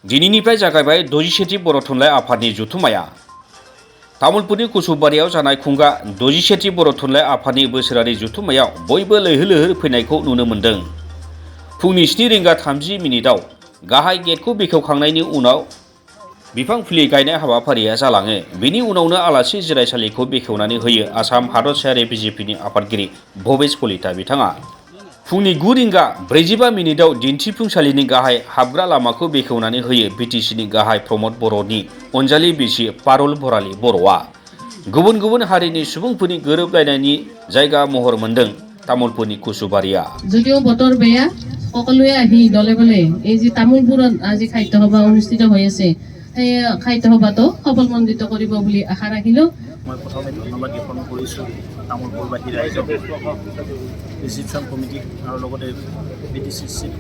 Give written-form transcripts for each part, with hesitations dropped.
दिनैनिफ्राय जागायबाय 67थि बर' थुनलाइ आफादनि जथुम्माया तामुलपुरनि कुसुबारियाव जानाय खुंगा 67थि बर' थुनलाइ आफादनि बोसोरारि जथुम्मायाव बयबो लैहोर लैहोर फैनायखौ नुनो मोन्दों। फुंनि 7:30 गाहाय गेटखौ बेखेवखांनायनि उनाव बिफां फुलि गायनाय हाबाफारिया जालाङो। बेनि उनावनो आलासि जिरायसालिखौ बेखेवनानै होयो आसाम हादरसायारि बिजेपिनि आफादगिरि भबेश कलिता बिथाङा। फुंनि 9:45 दिन्थिफुंसालिनि गाहाय हाबग्रा लामाखौ बेखेवनानै होयो बिटिसिनि गाहाय प्रमद बर'नि अनजालि बिसि पारुल भराली बर'आ। गुबुन गुबुन हारिनि सुबुंफोरनि गोरोबलायनायनि जायगा महर मोन्दों तामुलपुरनि कुसुबारिया। যদিও বতৰ বেয়া সকলোৱে আহি দলে বলে এই যে তামুলপুৰত আজি খাদ্য সভা অনুষ্ঠিত হৈ আছে সেই খাদ্য সভাটো সফলমণ্ডিত কৰিব বুলি আশা ৰাখিলো। মই প্ৰথমে ধন্যবাদ জ্ঞাপন কৰিছোঁ তামোলপুৰবাসী ৰাইজক, ৰিচিপশ্যন কমিটিক আৰু লগতে BTC চিফ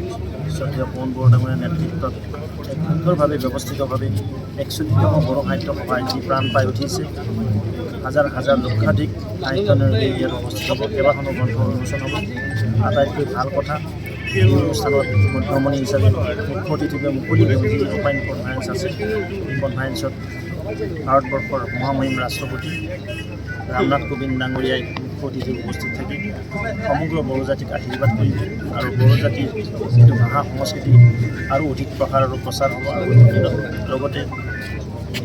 শ্ৰদ্ধেয় পৱন বড়ো ডাঙৰীয়াৰ নেতৃত্বত এক সুন্দৰভাৱে ব্যৱস্থিতভাৱে 61তম বড়ো সাহিত্য সভা যি প্ৰাণ পাই উঠিছে। হাজাৰ হাজাৰ লক্ষাধিক সাহিত্যনিৰ্মাণী ইয়াত উপস্থিত হ'ব, কেইবাখনো গ্ৰন্থ উন্মোচন হ'ব। আটাইতকৈ ভাল কথা এই অনুষ্ঠানত মধ্যমণি হিচাপে মুখ্য অতিথিভাৱে মুকলি যি অপাইন কনফাৰেঞ্চ আছে, এই কনফাৰেঞ্চত ভাৰতবৰ্ষৰ মহামহিম ৰাষ্ট্ৰপতি ৰামনাথ কোবিন্দ ডাঙৰীয়াই মুখ্য অতিথি উপস্থিত থাকি সমগ্ৰ বড়ো জাতিক আশীৰ্বাদ কৰিব আৰু বড়ো জাতিৰ যিটো ভাষা সংস্কৃতি আৰু অধিক প্ৰসাৰ আৰু প্ৰচাৰ হ'ব। আৰু লগতে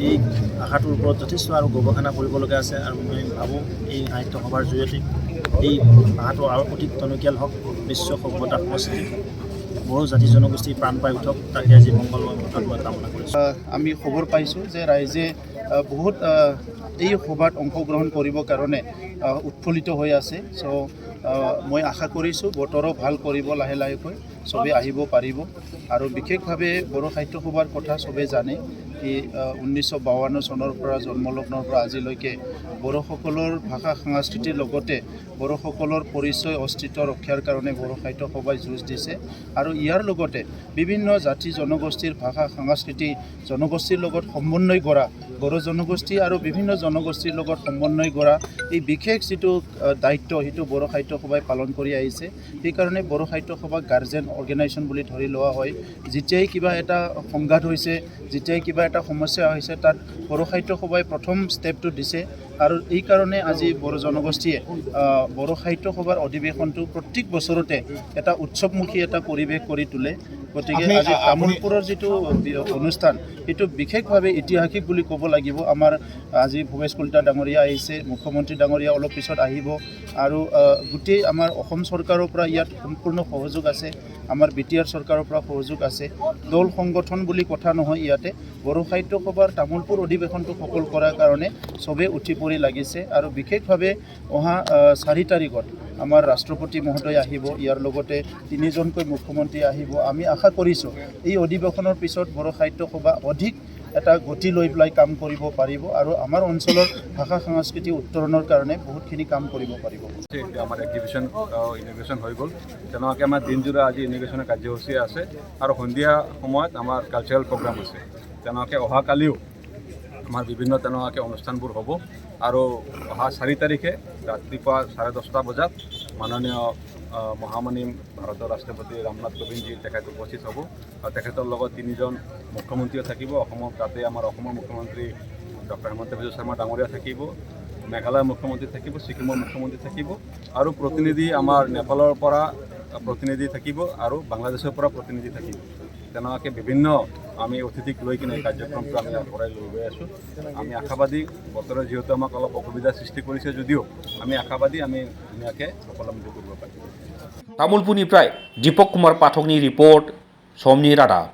এই ভাষাটোৰ ওপৰত যথেষ্ট আৰু গৱেষণা কৰিবলগা আছে আৰু মই ভাবোঁ এই সাহিত্য সভাৰ জৰিয়তে এই ভাষাটো আৰু অধিক টনকিয়াল হওক, বিশ্ব সভ্যতা সংস্কৃতি বড়ো জাতি জনগোষ্ঠী প্ৰাণ পাই উঠক, তাকে আজি মংগলময় কথাটো মই কামনা কৰিছোঁ। আমি খবৰ পাইছোঁ যে ৰাইজে বহুত এই সভাত অংশগ্ৰহণ কৰিবৰ কাৰণে উৎফুল্লিত হৈ আছে। চ' মই আশা কৰিছোঁ বতৰো ভাল কৰিব, লাহে লাহেকৈ চবেই আহিব পাৰিব। আৰু বিশেষভাৱে বড়ো সাহিত্য সভাৰ কথা চবেই জানে কি 1952 চনৰ পৰা জন্মলগ্নৰ পৰা আজিলৈকে বড়োসকলৰ ভাষা সংস্কৃতিৰ লগতে বড়োসকলৰ পৰিচয় অস্তিত্ব ৰক্ষাৰ কাৰণে বড়ো সাহিত্য সভাই যুঁজ দিছে। আৰু ইয়াৰ লগতে বিভিন্ন জাতি জনগোষ্ঠীৰ ভাষা সংস্কৃতি জনগোষ্ঠীৰ লগত সমন্বয় কৰা, বড়ো জনগোষ্ঠী আৰু বিভিন্ন জনগোষ্ঠীৰ লগত সমন্বয় কৰা এই বিশেষ যিটো দায়িত্ব সেইটো বড়ো সাহিত্য সভাই পালন কৰি আহিছে। সেইকাৰণে বড়ো সাহিত্য সভাক গাৰ্জেন অৰ্গেনাইজেশ্যন বুলি ধৰি লোৱা হয়। যেতিয়াই কিবা এটা সংঘাত হৈছে, যেতিয়াই কিবা এটা সমস্যা হৈছে, তাত বড়ো সাহিত্য সভাই প্ৰথম ষ্টেপটো দিছে। আৰু এই কাৰণে আজি বড়ো জনগোষ্ঠীয়ে বড়ো সাহিত্য সভাৰ অধিৱেশনটো প্ৰত্যেক বছৰতে এটা উৎসৱমুখী এটা পৰিৱেশ কৰি তোলে। গতিকে আজি তামোলপুৰৰ যিটো অনুষ্ঠান সেইটো বিশেষভাৱে ঐতিহাসিক বুলি ক'ব লাগিব। আমাৰ আজি ভৱেশ কলিতা ডাঙৰীয়া আহিছে, মুখ্যমন্ত্ৰী ডাঙৰীয়া অলপ পিছত আহিব আৰু গোটেই আমাৰ অসম চৰকাৰৰ পৰা ইয়াত সম্পূৰ্ণ সহযোগ আছে, আমাৰ BTR চৰকাৰৰ পৰা সহযোগ আছে। দল সংগঠন বুলি কথা নহয়, ইয়াতে বড়ো সাহিত্য সভাৰ তামোলপুৰ অধিৱেশনটো সফল কৰাৰ কাৰণে চবেই উঠি পৰি লাগিছে। আৰু বিশেষভাৱে অহা 4 তাৰিখত আমাৰ ৰাষ্ট্ৰপতি মহোদয় আহিব, ইয়াৰ লগতে 3জনকৈ মুখ্যমন্ত্ৰী আহিব। আমি আশা কৰিছোঁ এই অধিৱেশনৰ পিছত বড়ো সাহিত্য সভা অধিক এটা গতি লৈ পেলাই কাম কৰিব পাৰিব আৰু আমাৰ অঞ্চলৰ ভাষা সংস্কৃতি উত্তৰণৰ কাৰণে বহুতখিনি কাম কৰিব পাৰিব। আমাৰ এক্সিবিশ্যন ইনগ্ৰেশ্যন হৈ গ'ল, তেনেকুৱাকৈ আমাৰ দিনজোৰা আজি ইনগ্ৰেশ্যনৰ কাৰ্যসূচী আছে আৰু সন্ধিয়া সময়ত আমাৰ কালচাৰেল প্ৰগ্ৰাম আছে। তেনেকুৱাকৈ অহাকালিও আমাৰ বিভিন্ন তেনেকুৱাকৈ অনুষ্ঠানবোৰ হ'ব। আৰু অহা 4 তাৰিখে ৰাতিপুৱা 10:30 বজাত মাননীয় মহামহিম ভাৰতৰ ৰাষ্ট্ৰপতি ৰামনাথ কোবিন্দজী তেখেত উপস্থিত হ'ব আৰু তেখেতৰ লগত 3জন মুখ্যমন্ত্ৰীও থাকিব। তাতে আমাৰ অসমৰ মুখ্যমন্ত্ৰী ডক্টৰ হিমন্ত বিশ্ব শৰ্মা ডাঙৰীয়া থাকিব, মেঘালয়ৰ মুখ্যমন্ত্ৰী থাকিব, ছিকিমৰ মুখ্যমন্ত্ৰী থাকিব আৰু প্ৰতিনিধি আমাৰ নেপালৰ পৰা প্ৰতিনিধি থাকিব আৰু বাংলাদেশৰ পৰা প্ৰতিনিধি থাকিব। তেনেকুৱাকৈ বিভিন্ন আমি অতিথিক লৈ কিনে এই কাৰ্যক্ৰমটো আমি আগবঢ়াই লৈ গৈ আছোঁ। আমি আশাবাদী, বতৰে যিহেতু আমাক অলপ অসুবিধাৰ সৃষ্টি কৰিছে যদিও আমি আশাবাদী আমি ধুনীয়াকৈ অৱলম্বন কৰিব পাৰিম। तामुलपुरनिफ्राय दीपक कुमार पाठकनि रिपर्ट, समनि रादाब।